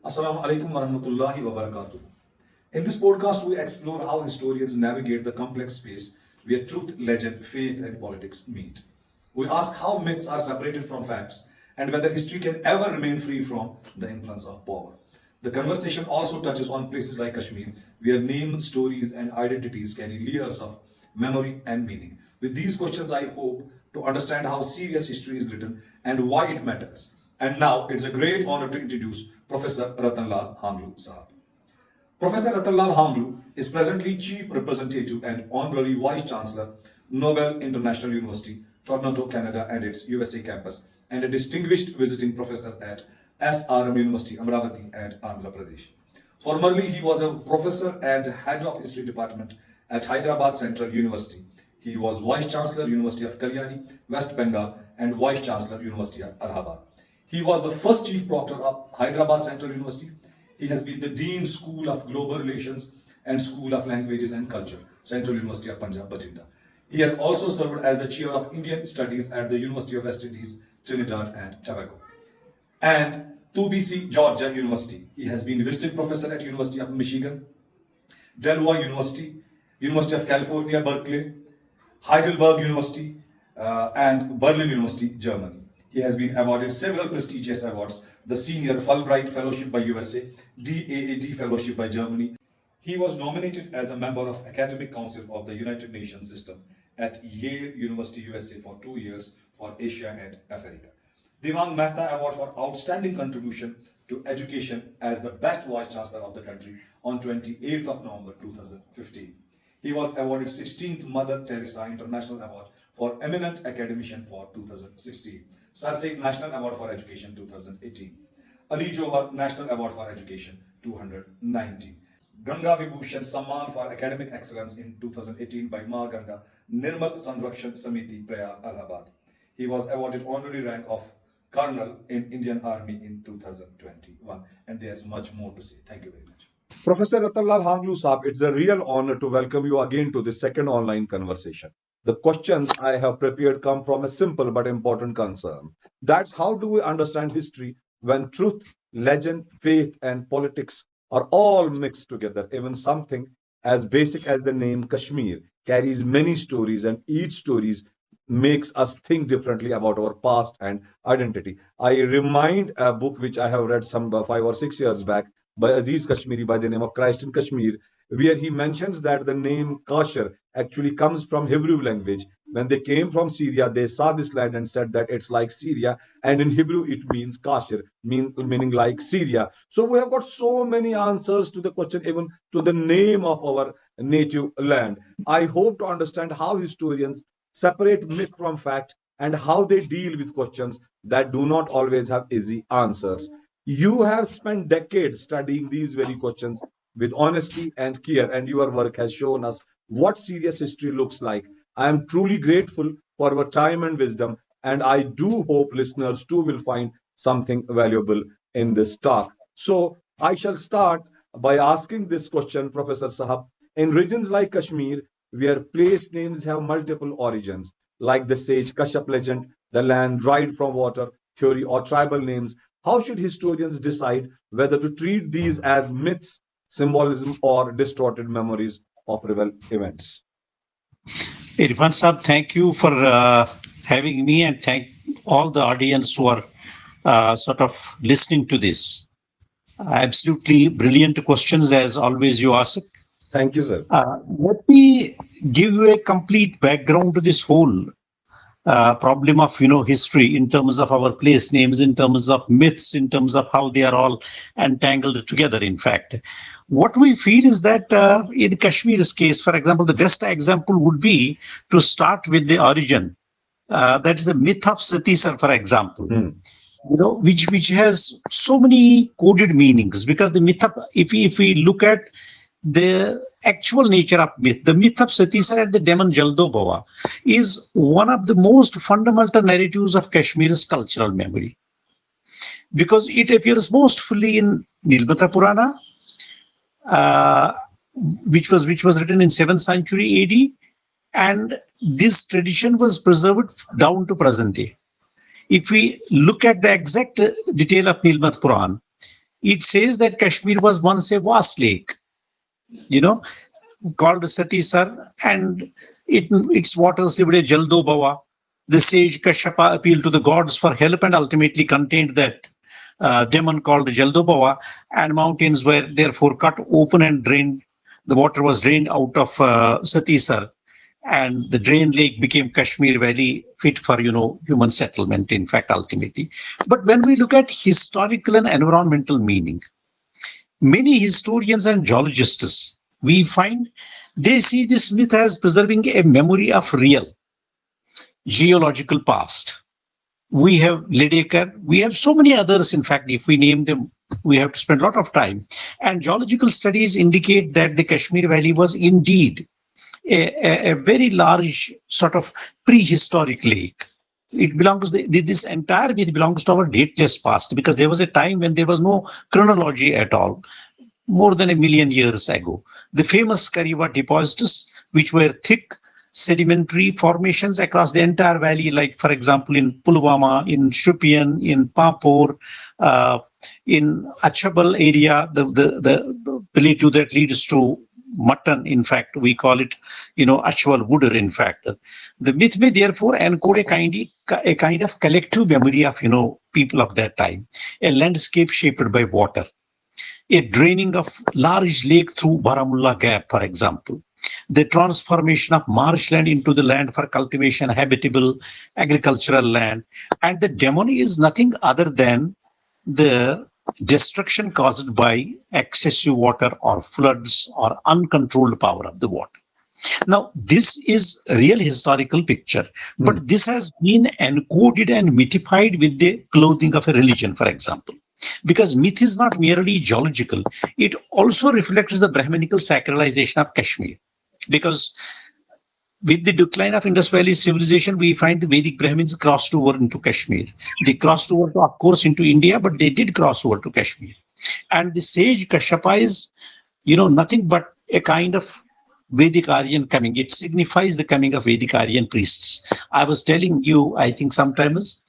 Assalamu alaikum wa rahmatullahi wa barakatuh. In this podcast, we explore how historians navigate the complex space where truth, legend, faith, and politics meet. We ask how myths are separated from facts and whether history can ever remain free from the influence of power. The conversation also touches on places like Kashmir, where names, stories, and identities carry layers of memory and meaning. With these questions, I hope to understand how serious history is written and why it matters. And now, it's a great honor to introduce Professor Rattan Lal Hangloo Sahab. Professor Rattan Lal Hangloo is presently Chief Representative and Honorary Vice Chancellor, Nobel International University, Toronto, Canada, and its USA campus, and a distinguished visiting professor at SRM University, Amravati, and Andhra Pradesh. Formerly, he was a professor and head of history department at Hyderabad Central University. He was Vice Chancellor, University of Kalyani, West Bengal, and Vice Chancellor, University of Allahabad. He was the first Chief Proctor of Hyderabad Central University. He has been the Dean School of Global Relations and School of Languages and Culture, Central University of Punjab, Batinda. He has also served as the Chair of Indian Studies at the University of West Indies, Trinidad and Tobago, and UBC Georgia University. He has been Visiting Professor at University of Michigan, Delaware University, University of California, Berkeley, Heidelberg University, and Berlin University, Germany. He has been awarded several prestigious awards, the Senior Fulbright Fellowship by USA, DAAD Fellowship by Germany. He was nominated as a member of Academic Council of the United Nations System at Yale University, USA for 2 years for Asia and Africa. Devang Mehta Award for Outstanding Contribution to Education as the Best Vice Chancellor of the country on 28th of November 2015. He was awarded 16th Mother Teresa International Award for Eminent Academician for 2016. Sir Said National Award for Education 2018. Ali Johar National Award for Education 219. Ganga Vibhushan Samman for Academic Excellence in 2018 by Ma Ganga Nirmal Sanrakshan Samiti Prayag Allahabad. He was awarded honorary rank of Colonel in Indian Army in 2021. And there's much more to say. Thank you very much. Professor Rattan Lal Hangloo Sahab, it's a real honor to welcome you again to the second online conversation. The questions I have prepared come from a simple but important concern. That's how do we understand history when truth, legend, faith, and politics are all mixed together? Even something as basic as the name Kashmir carries many stories, and each story makes us think differently about our past and identity. I remind a book which I have read some 5 or 6 years back by Aziz Kashmiri by the name of Christ in Kashmir, where he mentions that the name Kashmir actually comes from Hebrew language. When they came from Syria, they saw this land and said that it's like Syria, and in Hebrew it means Kashmir, meaning like Syria. So we have got so many answers to the question, even to the name of our native land. I hope to understand how historians separate myth from fact and how they deal with questions that do not always have easy answers. You have spent decades studying these very questions with honesty and care, and your work has shown us what serious history looks like. I am truly grateful for your time and wisdom, and I do hope listeners too will find something valuable in this talk. So I shall start by asking this question, Professor Sahab. In regions like Kashmir, where place names have multiple origins, like the sage Kashyap legend, the land dried from water theory, or tribal names, how should historians decide whether to treat these as myths, symbolism, or distorted memories of real events? Irfan Saab, thank you for having me, and thank all the audience who are sort of listening to this. Absolutely brilliant questions, as always you ask. Thank you, sir. Let me give you a complete background to this whole problem of history in terms of our place names, in terms of myths, in terms of how they are all entangled together. In fact, what we feel is that in Kashmir's case, for example, the best example would be to start with the origin. That is the myth of Satisar, for example. Which has so many coded meanings, because the myth of, if we look at the actual nature of myth, the myth of Satisar and the demon Jaldo Bava is one of the most fundamental narratives of Kashmir's cultural memory, because it appears most fully in Nilmata Purana, which was written in 7th century AD, and this tradition was preserved down to present day. If we look at the exact detail of Nilmat Puran, It says that Kashmir was once a vast lake, you know, called Satisar, and its waters lived a Jaldo Bava. The sage Kashyapa appealed to the gods for help and ultimately contained that demon called Jaldo Bava, and mountains were therefore cut open and drained. The water was drained out of Satisar, and the drained lake became Kashmir Valley, fit for human settlement. In fact, ultimately, but when we look at historical and environmental meaning, many historians and geologists, we find they see this myth as preserving a memory of real geological past. We have Lydekker, we have so many others. In fact, if we name them, we have to spend a lot of time. And geological studies indicate that the Kashmir Valley was indeed a very large sort of prehistoric lake. It belongs, this entire myth belongs to our dateless past, because there was a time when there was no chronology at all, more than 1 million years ago. The famous Kariwa deposits, which were thick sedimentary formations across the entire valley, like, for example, in Pulwama, in Shupian, in Papur, in Achabal area, the plateau that leads to mutton. In fact, we call it, Achwal Wooder. In fact, the myth may therefore encode a kind of collective memory of, people of that time, a landscape shaped by water, a draining of large lake through Baramulla Gap, for example, the transformation of marshland into the land for cultivation, habitable agricultural land. And the demon is nothing other than the destruction caused by excessive water or floods or uncontrolled power of the water. Now, this is a real historical picture, but this has been encoded and mythified with the clothing of a religion, for example. Because myth is not merely geological, it also reflects the Brahminical sacralization of Kashmir. Because with the decline of Indus Valley civilization, we find the Vedic Brahmins crossed over into Kashmir. They crossed over, of course, into India, but they did cross over to Kashmir. And the sage Kashyapa is, nothing but a kind of Vedic Aryan coming. It signifies the coming of Vedic Aryan priests. I was telling you, I think sometimes,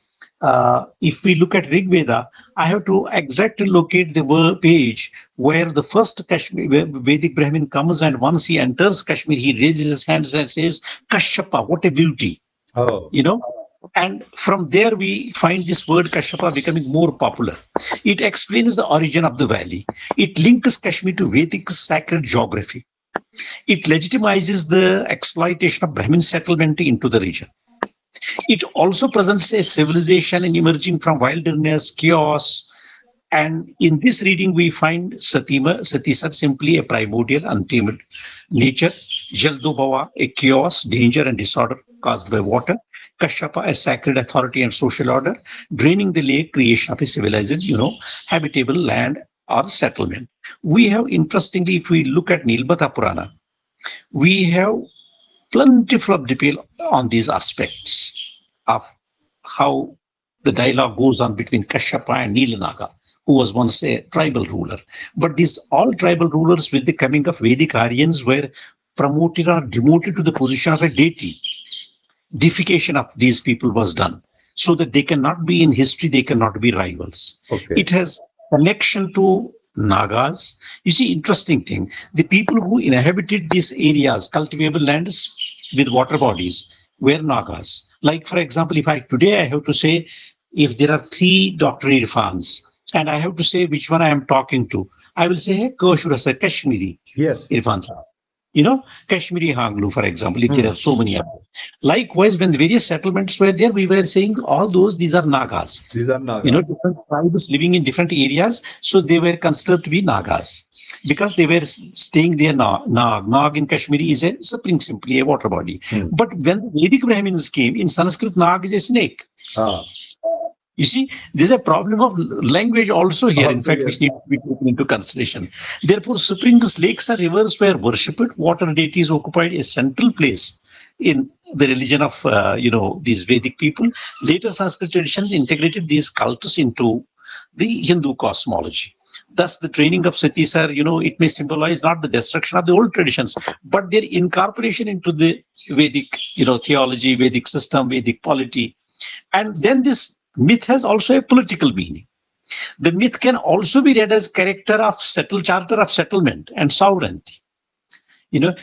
if we look at Rig Veda, I have to exactly locate the page where the first Kashmir Vedic Brahmin comes, and once he enters Kashmir, he raises his hands and says, Kashyapa, what a beauty. Oh. And from there we find this word Kashyapa becoming more popular. It explains the origin of the valley. It links Kashmir to Vedic sacred geography. It legitimizes the exploitation of Brahmin settlement into the region. It also presents a civilization emerging from wilderness, chaos. And in this reading, we find Satisar simply a primordial, untamed nature, Jaldobhava, a chaos, danger, and disorder caused by water, Kashyapa, a sacred authority and social order, draining the lake, creation of a civilized, habitable land or settlement. We have, interestingly, if we look at Nilbata Purana, we have plentiful of detail on these aspects of how the dialogue goes on between Kashyapa and Nilanaga, who was once a tribal ruler. But these all tribal rulers, with the coming of Vedic Aryans, were promoted or demoted to the position of a deity. Deification of these people was done, so that they cannot be in history, they cannot be rivals. Okay. It has connection to Nagas. You see, interesting thing, the people who inhabited these areas, cultivable lands with water bodies, were Nagas. Like, for example, today I have to say, if there are 3 Dr. Irfans, and I have to say which one I am talking to, I will say, hey, Koshurasa, Kashmiri. Yes. Irfan. Kashmiri Hangloo, for example, if there are so many others. Likewise, when the various settlements were there, we were saying these are Nagas. These are Nagas. Different tribes living in different areas, so they were considered to be Nagas. Because they were staying there. Nag in Kashmiri is simply a water body. But when the Vedic Brahmins came, in Sanskrit, Nag is a snake. You see, there's a problem of language also here, in fact, which needs to be taken into consideration. Therefore, springs, lakes, or rivers were worshipped. Water deities occupied a central place in the religion of, these Vedic people. Later, Sanskrit traditions integrated these cults into the Hindu cosmology. Thus, the training of Satisar, it may symbolize not the destruction of the old traditions, but their incorporation into the Vedic, theology, Vedic system, Vedic polity. And then this myth has also a political meaning. The myth can also be read as character of charter of settlement and sovereignty.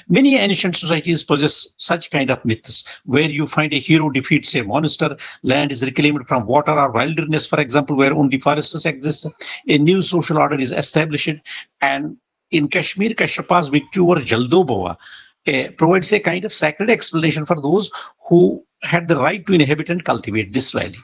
Many ancient societies possess such kind of myths where you find a hero defeats a monster, land is reclaimed from water or wilderness, for example, where only forests exist, a new social order is established, and in Kashmir, Kashyapa's victory over Jaldobova provides a kind of sacred explanation for those who had the right to inhabit and cultivate this valley.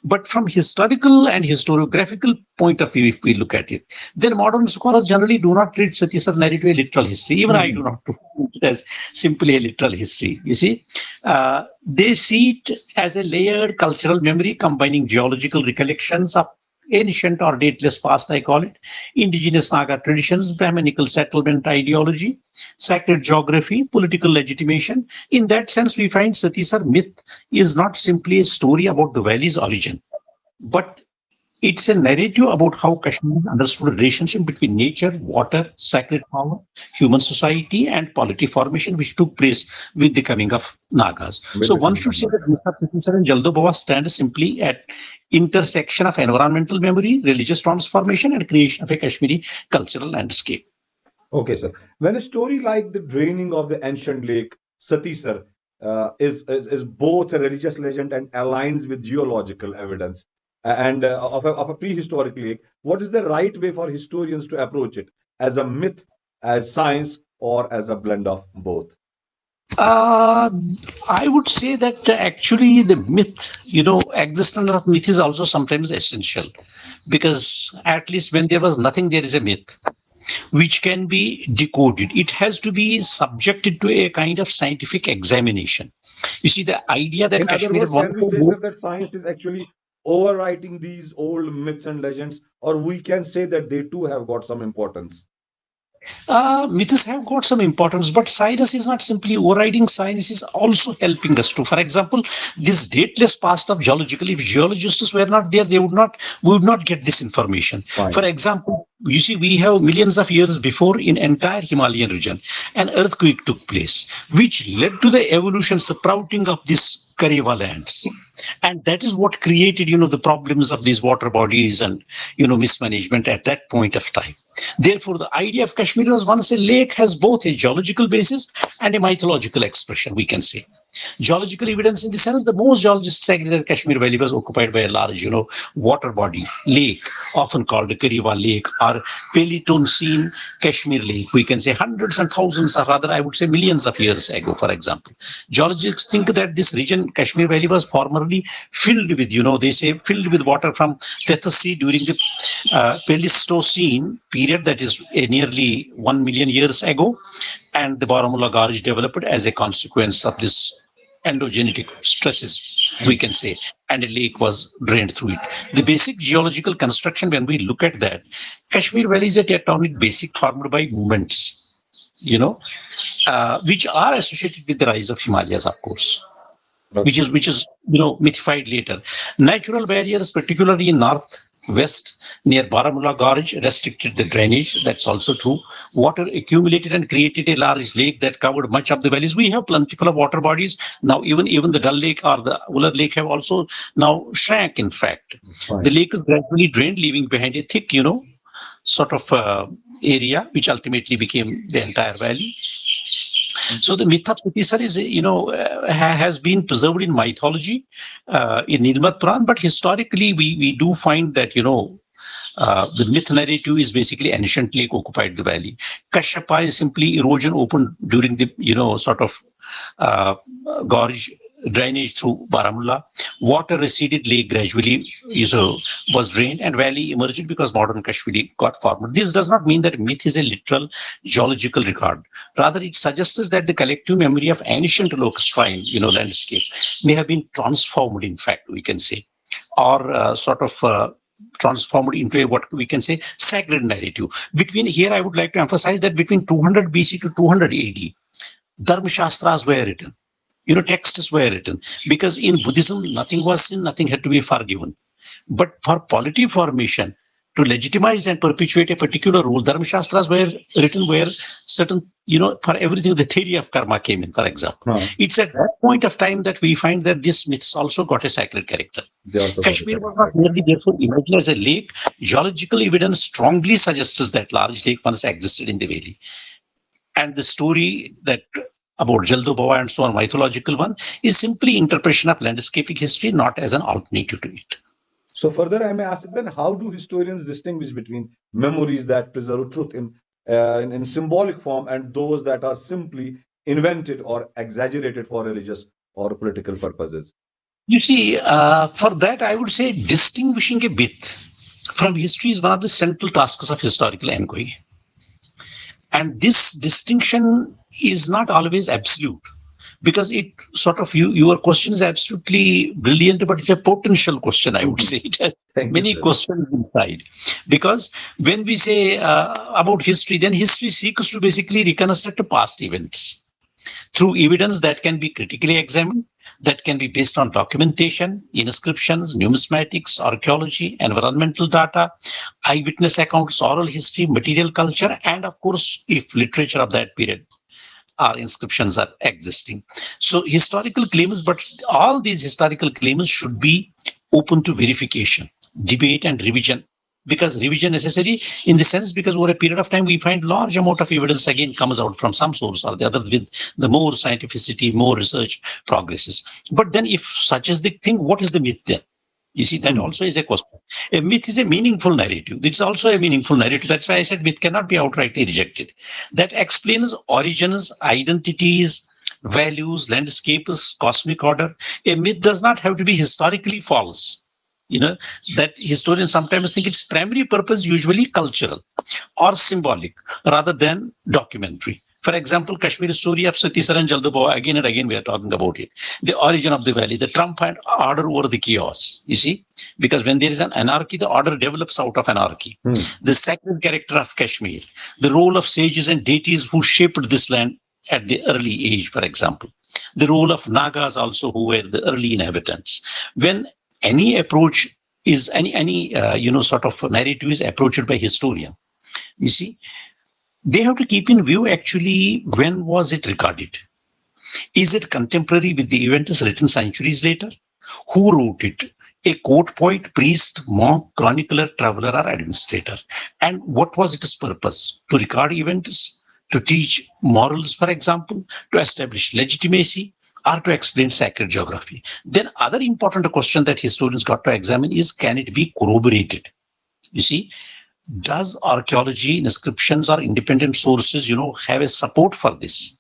But from historical and historiographical point of view, if we look at it, then modern scholars generally do not treat Satisar narrative a literal history. Even I do not treat it as simply a literal history. You see, they see it as a layered cultural memory combining geological recollections of ancient or dateless past, I call it, indigenous Naga traditions, Brahminical settlement ideology, sacred geography, political legitimation. In that sense, we find Satisar myth is not simply a story about the valley's origin, but it's a narrative about how Kashmir understood the relationship between nature, water, sacred power, human society, and polity formation, which took place with the coming of Nagas. So one should say that Satisar and Jaldobava stand simply at intersection of environmental memory, religious transformation, and creation of a Kashmiri cultural landscape. Okay, sir. When a story like the draining of the ancient lake Satisar is both a religious legend and aligns with geological evidence and of a prehistoric lake, what is the right way for historians to approach it? As a myth, as science, or as a blend of both? I would say that actually the myth, existence of myth is also sometimes essential, because at least when there was nothing, there is a myth which can be decoded. It has to be subjected to a kind of scientific examination. You see, the idea that In other Kashmir is words, one can we say, sir, that science is actually overwriting these old myths and legends, or we can say that they too have got some importance? Myths have got some importance, but science is not simply overriding. Science is also helping us to. For example, this dateless past of geological. If geologists were not there, we would not get this information. Fine. For example, you see, we have millions of years before in entire Himalayan region, an earthquake took place, which led to the evolution, sprouting of this Karewa lands. And that is what created, the problems of these water bodies and, mismanagement at that point of time. Therefore, the idea of Kashmir was once a lake has both a geological basis and a mythological expression, we can say. Geological evidence in the sense the most geologists agree that Kashmir Valley was occupied by a large, water body, lake, often called the Karewa Lake or Paleocene Kashmir Lake. We can say hundreds and thousands, or rather, I would say millions of years ago, for example. Geologists think that this region, Kashmir Valley, was formerly filled with, they say filled with water from Tethys Sea during the Pleistocene period, that is nearly 1 million years ago. And the Baramulla Gorge developed as a consequence of this endogenetic stresses, we can say, and a lake was drained through it. The basic geological construction, when we look at that, Kashmir Valley is a tectonic basic formed by movements, which are associated with the rise of Himalayas, of course. Which is mythified later. Natural barriers, particularly in northwest near Baramulla Gorge, restricted the drainage. That's also true. Water accumulated and created a large lake that covered much of the valleys. We have plentiful of water bodies now. Even the Dal Lake or the Ular Lake have also now shrank. In fact, Fine. The lake is gradually drained, leaving behind a thick, sort of area, which ultimately became the entire valley. So the myth of Satisar is, has been preserved in mythology, in Nilmat Puran, but historically we do find that, the myth narrative is basically ancient lake occupied the valley. Kashyapa is simply erosion opened during the, gorge drainage through Baramulla. Water receded, lake gradually was drained, and valley emerged because modern Kashmir got formed. This does not mean that myth is a literal geological record. Rather, it suggests that the collective memory of ancient locustine, landscape may have been transformed, in fact, we can say, or transformed into a, what we can say, sacred narrative. Here I would like to emphasize that between 200 BC to 200 AD, Dharma Shastras were written. Texts were written, because in Buddhism, nothing was sin, nothing had to be forgiven. But for polity formation, to legitimize and perpetuate a particular rule. Dharma Shastras were written where certain, for everything, the theory of karma came in, for example. Huh. It's at that point of time that we find that these myths also got a sacred character. They also got Kashmir it. was not merely therefore imagined as a lake. Geological evidence strongly suggests that large lake once existed in the valley. And the story that about Jaldo Bawa and so on, mythological one, is simply interpretation of landscaping history, not as an alternative to it. So further, I may ask then, how do historians distinguish between memories that preserve truth in symbolic form and those that are simply invented or exaggerated for religious or political purposes? You see, for that, I would say distinguishing a myth from history is one of the central tasks of historical inquiry. And this distinction is not always absolute, because it sort of, your question is absolutely brilliant, but it's a potential question, I would say. It has many questions inside. Because when we say about history, then history seeks to basically reconstruct past events through evidence that can be critically examined, that can be based on documentation, inscriptions, numismatics, archaeology, environmental data, eyewitness accounts, oral history, material culture, and of course, if literature of that period or inscriptions are existing. So historical claims, but all these historical claims should be open to verification, debate, and revision. Because revision necessary in the sense, because over a period of time we find large amount of evidence again comes out from some source or the other with the more scientificity, more research progresses. But then if such is the thing, what is the myth then? You see, that also is a question. A myth is a meaningful narrative. It's also a meaningful narrative. That's why I said myth cannot be outrightly rejected. That explains origins, identities, values, landscapes, cosmic order. A myth does not have to be historically false. That historians sometimes think its primary purpose usually cultural or symbolic rather than documentary. For example, Kashmir story of Satisar and Jaldo Bawa, again and again we are talking about it. The origin of the valley, the trump and order over the chaos, you see, because when there is an anarchy, the order develops out of anarchy. The sacred character of Kashmir, the role of sages and deities who shaped this land at the early age, for example. The role of Nagas also, who were the early inhabitants. When any approach is any sort of narrative is approached by historian, you see, they have to keep in view actually when was it recorded. Is it contemporary with the event is written centuries later? Who wrote it? A court poet, priest, monk, chronicler, traveler, or administrator? And what was its purpose? To record events, to teach morals, for example, to establish legitimacy, or to explain sacred geography. Then other important question that historians got to examine is, can it be corroborated? You see, does archaeology, inscriptions, or independent sources, have a support for this?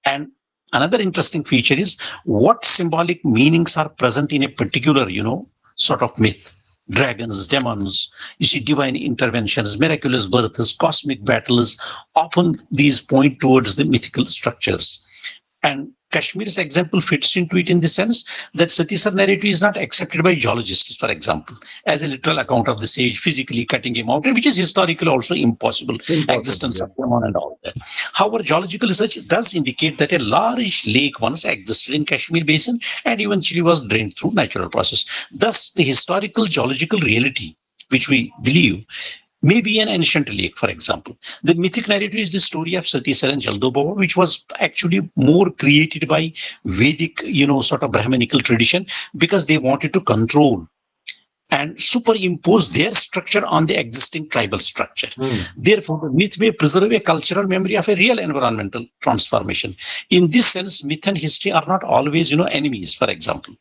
And another interesting feature is what symbolic meanings are present in a particular, sort of myth. Dragons, demons, you see, divine interventions, miraculous births, cosmic battles, often these point towards the mythical structures. And Kashmir's example fits into it in the sense that Satisar narrative is not accepted by geologists, for example, as a literal account of the sage physically cutting a mountain, which is historically also impossible existence of demon and all that. However, geological research does indicate that a large lake once existed in Kashmir basin and eventually was drained through natural process. Thus, the historical geological reality, which we believe, maybe an ancient lake, for example. The mythic narrative is the story of Satisar and Jaldo Bawa, which was actually more created by Vedic, sort of Brahmanical tradition, because they wanted to control and superimpose their structure on the existing tribal structure. Therefore, the myth may preserve a cultural memory of a real environmental transformation. In this sense, myth and history are not always, enemies, for example.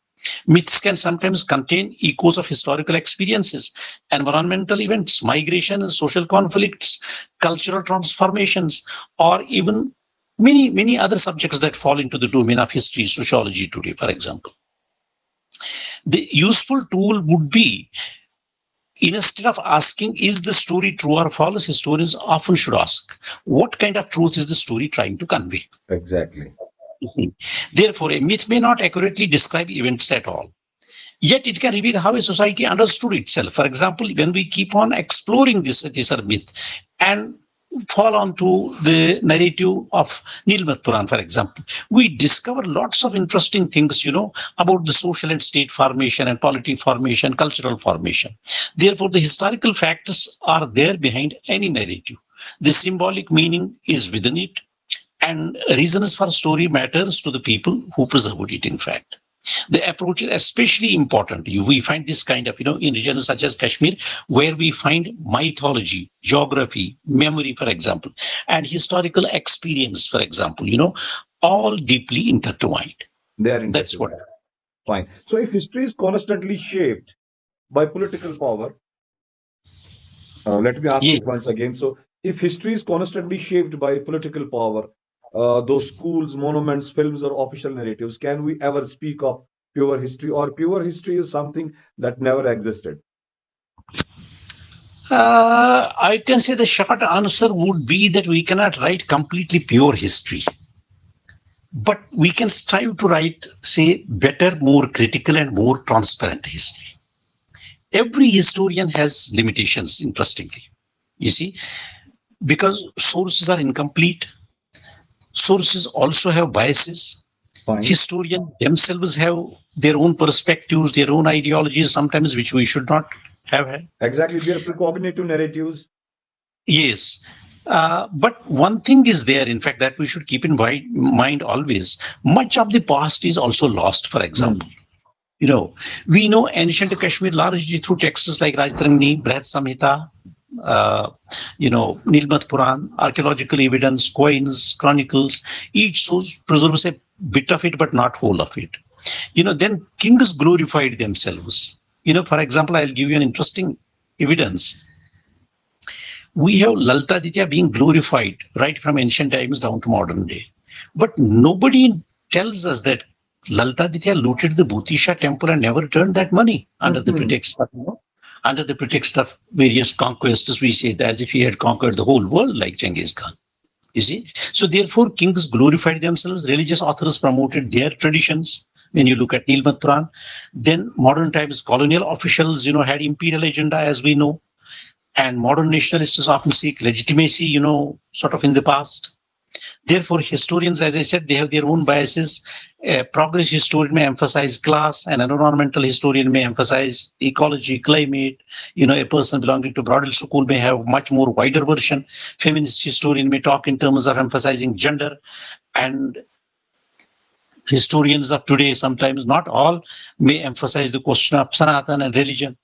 Myths can sometimes contain echoes of historical experiences, environmental events, migration and social conflicts, cultural transformations, or even many, many other subjects that fall into the domain of history, sociology today, for example. The useful tool would be, instead of asking, is the story true or false, historians often should ask, what kind of truth is the story trying to convey? Exactly. Therefore, a myth may not accurately describe events at all. Yet it can reveal how a society understood itself. For example, when we keep on exploring this myth, and fall on to the narrative of Nilmat Puran, for example, we discover lots of interesting things, about the social and state formation and polity formation, cultural formation. Therefore, the historical factors are there behind any narrative. The symbolic meaning is within it, and reasons for story matters to the people who preserved it, in fact. The approach is especially important. We find this kind of, in regions such as Kashmir, where we find mythology, geography, memory, for example, and historical experience, for example, all deeply intertwined. They are That's what. intertwined. Fine. So if history is constantly shaped by political power, let me ask Yeah. it once again. So if history is constantly shaped by political power, those schools, monuments, films, or official narratives, can we ever speak of pure history, or pure history is something that never existed? I can say the short answer would be that we cannot write completely pure history, but we can strive to write, say, better, more critical, and more transparent history. Every historian has limitations, interestingly. You see, because sources are incomplete, sources also have biases. Fine. Historians themselves have their own perspectives, their own ideologies, sometimes which we should not have had. Exactly. They are precognitive narratives. Yes. But one thing is there, in fact, that we should keep in mind always. Much of the past is also lost, for example. We know ancient Kashmir largely through texts like Rajtarangni, Brihad Samhita, Nilmat Puran, archaeological evidence, coins, chronicles. Each source preserves a bit of it, but not whole of it. Then kings glorified themselves. For example, I'll give you an interesting evidence. We have Laltaditya being glorified right from ancient times down to modern day. But nobody tells us that Laltaditya looted the Bhutisha temple and never returned that money under the pretext of various conquests. We say that as if he had conquered the whole world like Genghis Khan. You see? So therefore, kings glorified themselves. Religious authors promoted their traditions. When you look at Nilmat Puran, then modern times colonial officials, had imperial agenda, as we know. And modern nationalists often seek legitimacy, sort of in the past. Therefore, historians, as I said, they have their own biases. A progress historian may emphasize class, an environmental historian may emphasize ecology, climate. A person belonging to broader school may have much more wider version. Feminist historian may talk in terms of emphasizing gender. And historians of today, sometimes not all, may emphasize the question of Sanatan and religion.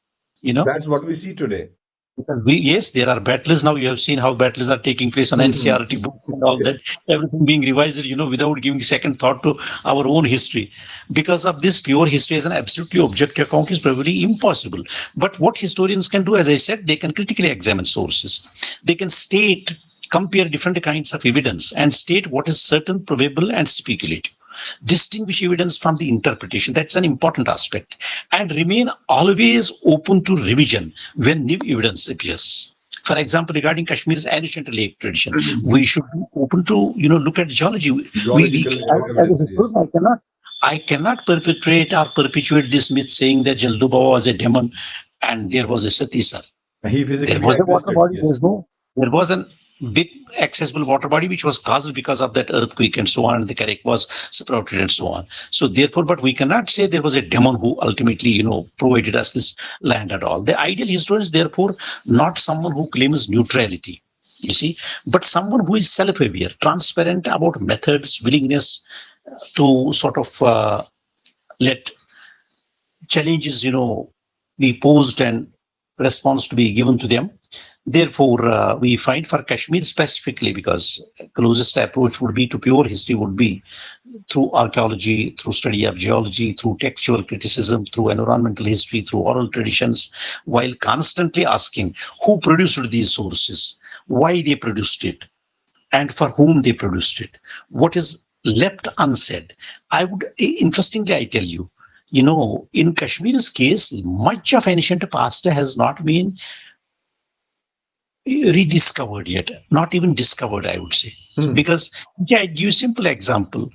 That's what we see today. Because yes, there are battles now. You have seen how battles are taking place on NCRT books and all that. Everything being revised, without giving second thought to our own history. Because of this, pure history as an absolutely objective account is probably impossible. But what historians can do, as I said, they can critically examine sources. They can compare different kinds of evidence and state what is certain, probable, and speculative. Distinguish evidence from the interpretation. That's an important aspect. And remain always open to revision when new evidence appears. For example, regarding Kashmir's ancient lake tradition, we should be open to, look at geology. I cannot perpetrate or perpetuate this myth saying that Jalduba was a demon and there was a Satisar. There was a water body. Yes. There was a big accessible water body which was caused because of that earthquake and so on, and the Karek was sprouted and so on. So therefore, but we cannot say there was a demon who ultimately, provided us this land at all. The ideal historian is therefore not someone who claims neutrality, you see, but someone who is self-aware, transparent about methods, willingness to sort of let challenges, be posed and response to be given to them. Therefore, we find for Kashmir specifically, because closest approach would be to pure history would be through archaeology, through study of geology, through textual criticism, through environmental history, through oral traditions, while constantly asking who produced these sources, why they produced it, and for whom they produced it, what is left unsaid. Interestingly, I tell you, in Kashmir's case, much of ancient past has not been rediscovered yet, not even discovered, I would say. Because, I give you a simple example.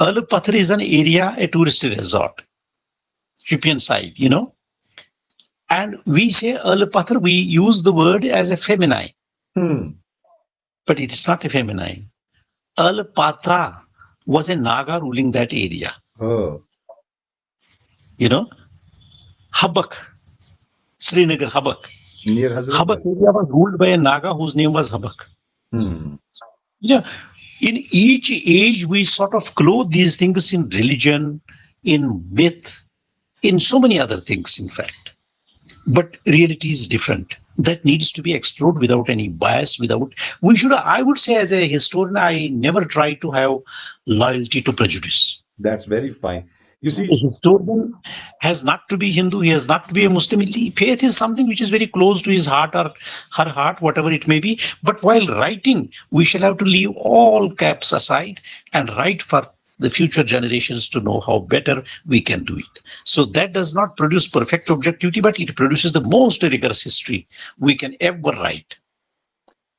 Pathar is an area, a tourist resort, Shipian side, and we say Pathar, we use the word as a feminine. but it is not a feminine. Alpatra was a Naga ruling that area. Oh, You know, Habak, Srinagar Habak. near Habak Hazratbal. area was ruled by a Naga whose name was Habak. Hmm. Yeah, in each age, we sort of clothe these things in religion, in myth, in so many other things, in fact. But reality is different. That needs to be explored without any bias, without, we should, I would say, as a historian, I never try to have loyalty to prejudice. That's very fine. You So a see, historian has not to be Hindu, he has not to be a Muslim. Faith is something which is very close to his heart or her heart, whatever it may be. But while writing, we shall have to leave all caps aside and write for the future generations to know how better we can do it. So that does not produce perfect objectivity, but it produces the most rigorous history we can ever write.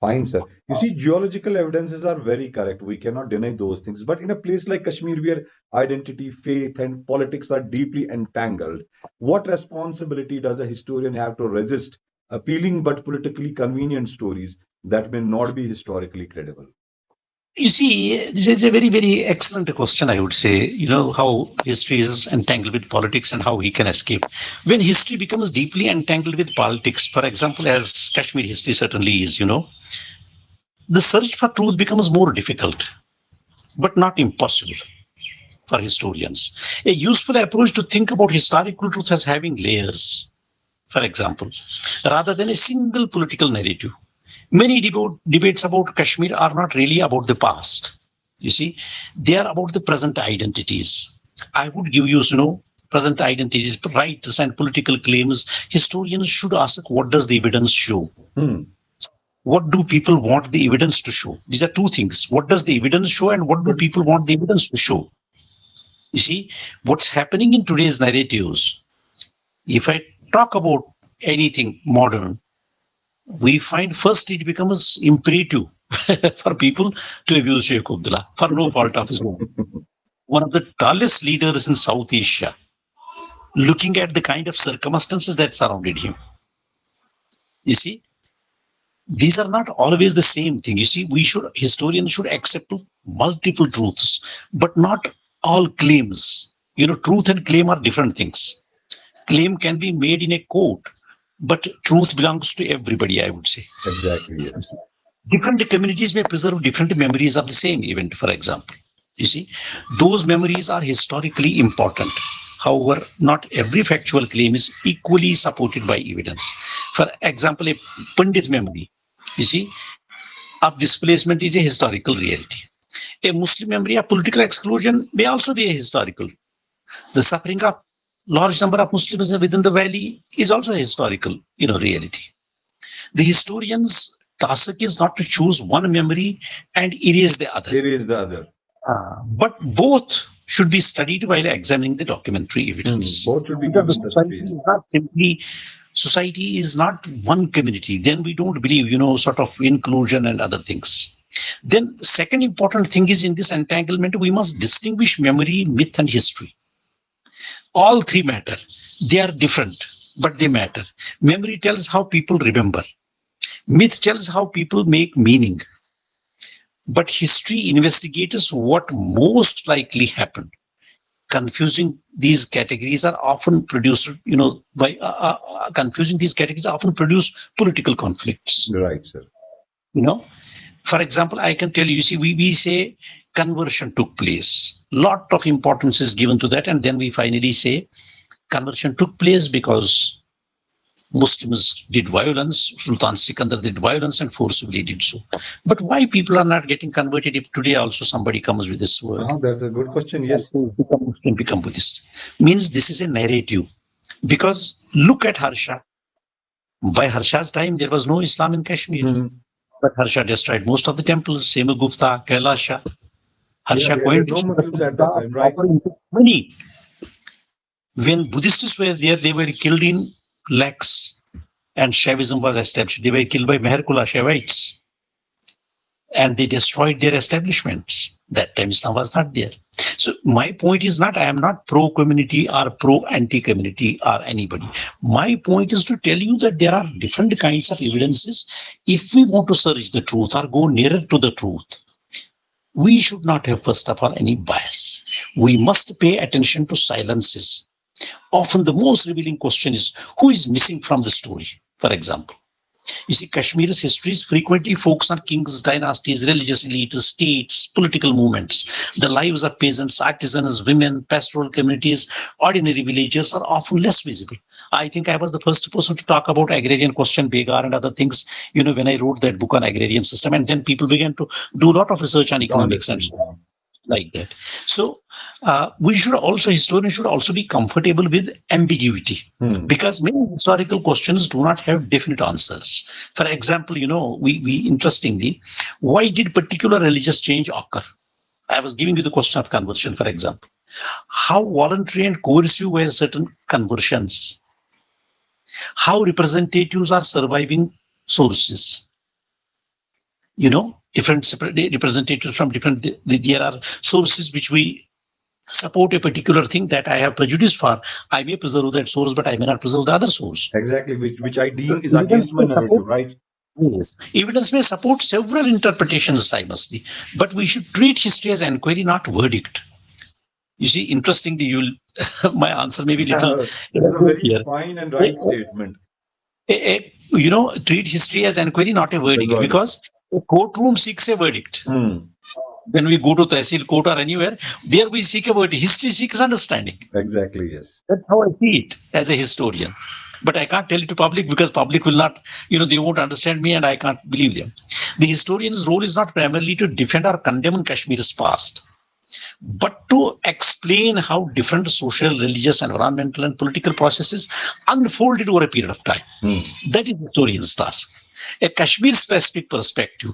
fine, sir. You see, geological evidences are very correct. We cannot deny those things. But in a place like Kashmir, where identity, faith, and politics are deeply entangled, what responsibility does a historian have to resist appealing but politically convenient stories that may not be historically credible? You see, this is a very, very excellent question, I would say. You know, how history is entangled with politics and how he can escape. When history becomes deeply entangled with politics, for example, as Kashmir history certainly is, the search for truth becomes more difficult, but not impossible for historians. A useful approach to think about historical truth as having layers, for example, rather than a single political narrative. Many debates about Kashmir are not really about the past. You see, they are about the present identities. I would give you, present identities, rights and political claims. Historians should ask, what does the evidence show? Hmm. What do people want the evidence to show? These are two things. What does the evidence show and what do people want the evidence to show? You see, what's happening in today's narratives, if I talk about anything modern, we find first it becomes imperative for people to abuse Sheikh Abdullah for no fault of his own. One of the tallest leaders in South Asia, looking at the kind of circumstances that surrounded him. You see, these are not always the same thing. You see, historians should accept multiple truths, but not all claims. Truth and claim are different things. Claim can be made in a court, but truth belongs to everybody, I would say. Exactly, yes. Different communities may preserve different memories of the same event, for example. You see, those memories are historically important. However, not every factual claim is equally supported by evidence. For example, a Pandit's memory, you see, of displacement is a historical reality. A Muslim memory of political exclusion may also be a historical. The suffering of large number of Muslims within the valley is also a historical, reality. The historian's task is not to choose one memory and erase the other. Erase the other. But both should be studied while examining the documentary evidence. Both should be Because given the society space. is not simply, society is not one community. Then we don't believe, sort of inclusion and other things. Then the second important thing is, in this entanglement, we must distinguish memory, myth, and history. All three matter. They are different, but they matter. Memory tells how people remember. Myth tells how people make meaning. But history investigates what most likely happened. Confusing these categories are often produced, by confusing these categories often produce political conflicts. Right, sir. For example, I can tell you, see, we say conversion took place. Lot of importance is given to that. And then we finally say conversion took place because Muslims did violence, Sultan Sikandar did violence and forcibly did so. But why people are not getting converted if today also somebody comes with this word? That's a good question. Yes. Become Muslim, become Buddhist. Means this is a narrative. Because look at Harsha. By Harsha's time, there was no Islam in Kashmir. But Harsha destroyed most of the temples, Semagupta, Kailasha. Harsha there were no Muslims at that time, right? Many. When Buddhists were there, they were killed in lakhs, and Shaivism was established. They were killed by Meherkula Shaivites. and they destroyed their establishments. That time Islam was not there. So my point is not, I am not pro-community or pro-anti-community or anybody. My point is to tell you that there are different kinds of evidences. If we want to search the truth or go nearer to the truth, we should not have, first of all, any bias. We must pay attention to silences. Often the most revealing question is, who is missing from the story? For example, you see, Kashmir's histories frequently focus on kings, dynasties, religious elites, states, political movements. The lives of peasants, artisans, women, pastoral communities, ordinary villagers are often less visible. I think I was the first person to talk about agrarian question, Begar and other things, when I wrote that book on agrarian system. And then people began to do a lot of research on economics and so on. Like that. So historians should also be comfortable with ambiguity, because many historical questions do not have definite answers. For example, we interestingly, why did particular religious change occur? I was giving you the question of conversion, for example. How voluntary and coercive were certain conversions? How representatives are surviving sources? Different separate representatives from different, there are sources which we support a particular thing that I have prejudice for. I may preserve that source, but I may not preserve the other source. Exactly, which I deem is against my narrative, right? Yes. Evidence may support several interpretations simultaneously, but we should treat history as inquiry, not verdict. You see, interestingly, my answer may be little. This is a very fine and right statement. Treat history as inquiry, not a verdict, because a courtroom seeks a verdict. When we go to Tehsil court or anywhere, there we seek a verdict. History seeks understanding. Exactly, yes. That's how I see it as a historian. But I can't tell it to public because public will not, they won't understand me and I can't believe them. The historian's role is not primarily to defend or condemn Kashmir's past, but to explain how different social, religious, environmental, and political processes unfolded over a period of time. That is historian's task. A Kashmir-specific perspective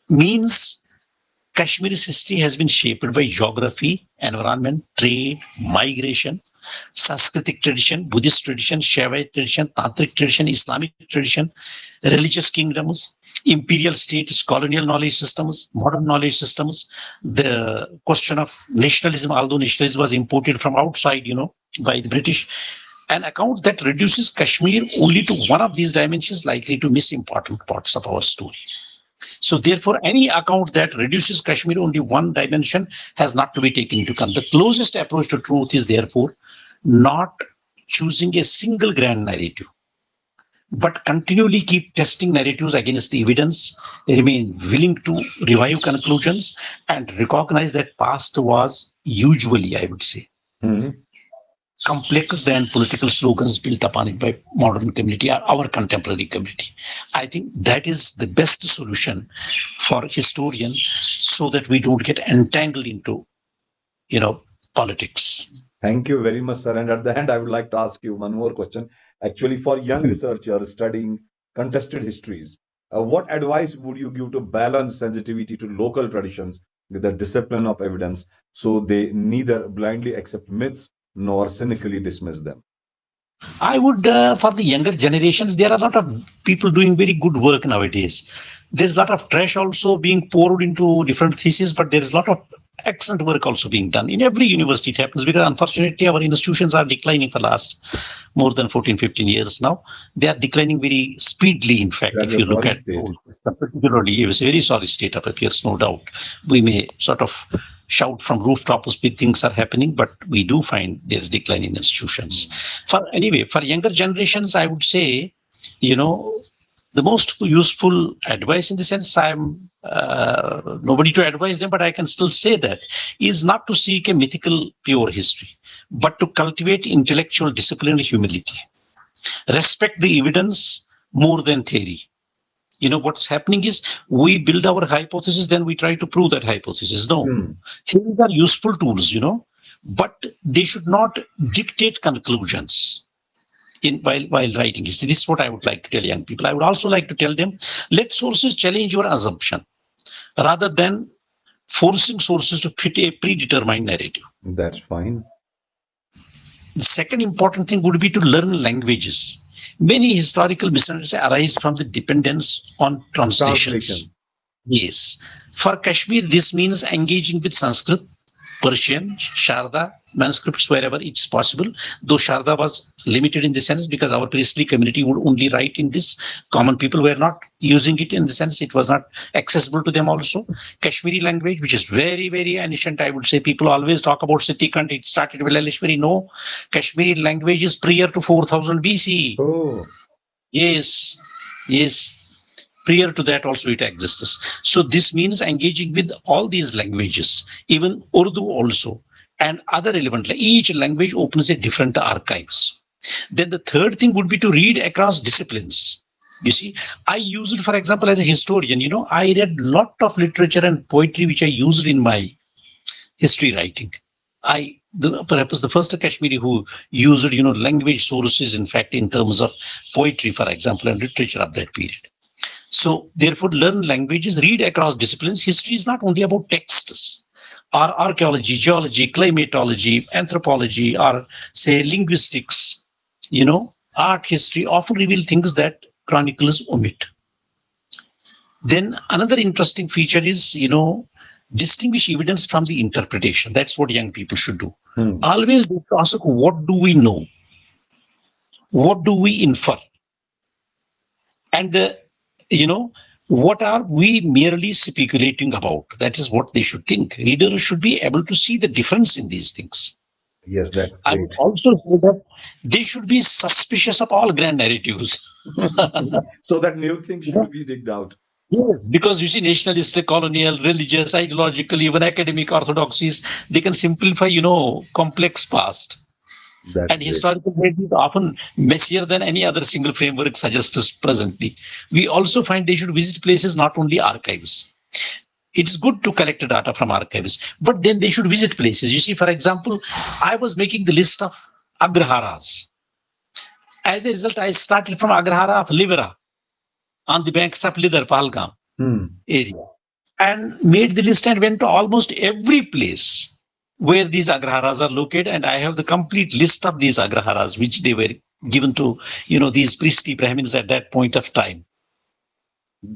means Kashmir's history has been shaped by geography, environment, trade, migration, Sanskritic tradition, Buddhist tradition, Shaivite tradition, Tantric tradition, Islamic tradition, religious kingdoms, imperial states, colonial knowledge systems, modern knowledge systems, the question of nationalism, although nationalism was imported from outside, by the British. An account that reduces Kashmir only to one of these dimensions likely to miss important parts of our story. So therefore, any account that reduces Kashmir only one dimension has not to be taken into account. The closest approach to truth is therefore not choosing a single grand narrative, but continually keep testing narratives against the evidence, remain willing to revive conclusions, and recognize that past was usually, I would say, complex than political slogans built upon it by modern community or our contemporary community. I think that is the best solution for historians so that we don't get entangled into, politics. Thank you very much, sir. And at the end, I would like to ask you one more question. Actually, for young researchers studying contested histories, what advice would you give to balance sensitivity to local traditions with the discipline of evidence so they neither blindly accept myths nor cynically dismiss them? I would, for the younger generations, there are a lot of people doing very good work nowadays. There's a lot of trash also being poured into different theses, but there is a lot of excellent work also being done. In every university it happens, because unfortunately our institutions are declining for last more than 14, 15 years now. They are declining very speedily, in fact, if you look at particularly, it was a very sorry state of affairs, no doubt. We may sort of shout from rooftops big things are happening, but we do find there's decline in institutions. For younger generations, I would say, the most useful advice, in the sense I'm nobody to advise them, but I can still say that, is not to seek a mythical pure history, but to cultivate intellectual discipline and humility. Respect the evidence more than theory. What's happening is we build our hypothesis, then we try to prove that hypothesis. No, theories are useful tools, but they should not dictate conclusions while writing history. This is what I would like to tell young people. I would also like to tell them, let sources challenge your assumption rather than forcing sources to fit a predetermined narrative. That's fine. The second important thing would be to learn languages. Many historical misunderstandings arise from the dependence on translations. Yes. For Kashmir, this means engaging with Sanskrit, Persian, Sharda manuscripts wherever it is possible. Though Sharda was limited in the sense because our priestly community would only write in this. Common people were not using it in the sense it was not accessible to them also. Kashmiri language, which is very, very ancient, I would say. People always talk about Sitikant. It started with Laleshwari. No, Kashmiri language is prior to 4000 BC. Oh, Yes, yes. Prior to that also it exists. So this means engaging with all these languages, even Urdu also, and other relevant. Each language opens a different archives. Then the third thing would be to read across disciplines. You see, I used, for example, as a historian, I read a lot of literature and poetry which I used in my history writing. Perhaps the first Kashmiri who used, language sources, in fact, in terms of poetry, for example, and literature of that period. So, therefore, learn languages, read across disciplines. History is not only about texts or archaeology, geology, climatology, anthropology, or say linguistics. Art history often reveal things that chronicles omit. Then another interesting feature is, distinguish evidence from the interpretation. That's what young people should do. Always ask, what do we know? What do we infer? And what are we merely speculating about? That is what they should think. Readers should be able to see the difference in these things. yes, that's I would great. also say that they should be suspicious of all grand narratives. So that new thing should be digged out. Yes, because you see, nationalistic, colonial, religious, ideological, even academic orthodoxies, they can simplify, complex past. That's And great. historical data is often messier than any other single framework suggests presently. We also find they should visit places, not only archives. It's good to collect data from archives, but then they should visit places. You see, for example, I was making the list of Agraharas. As a result, I started from Agrahara of Livera on the banks of Lidar, Pahalgam area, and made the list and went to almost every place where these agraharas are located. And I have the complete list of these agraharas, which they were given to, these priestly Brahmins at that point of time.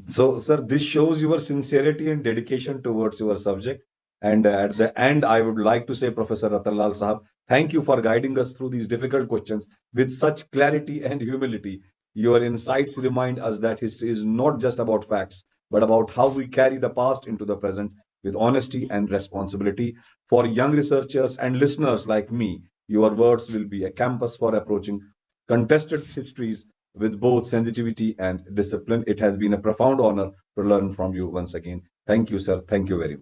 So, sir, this shows your sincerity and dedication towards your subject. And at the end, I would like to say, Professor Rattan Lal Sahab, thank you for guiding us through these difficult questions with such clarity and humility. Your insights remind us that history is not just about facts, but about how we carry the past into the present with honesty and responsibility. For young researchers and listeners like me, your words will be a campus for approaching contested histories with both sensitivity and discipline. It has been a profound honor to learn from you once again. Thank you, sir. Thank you very much.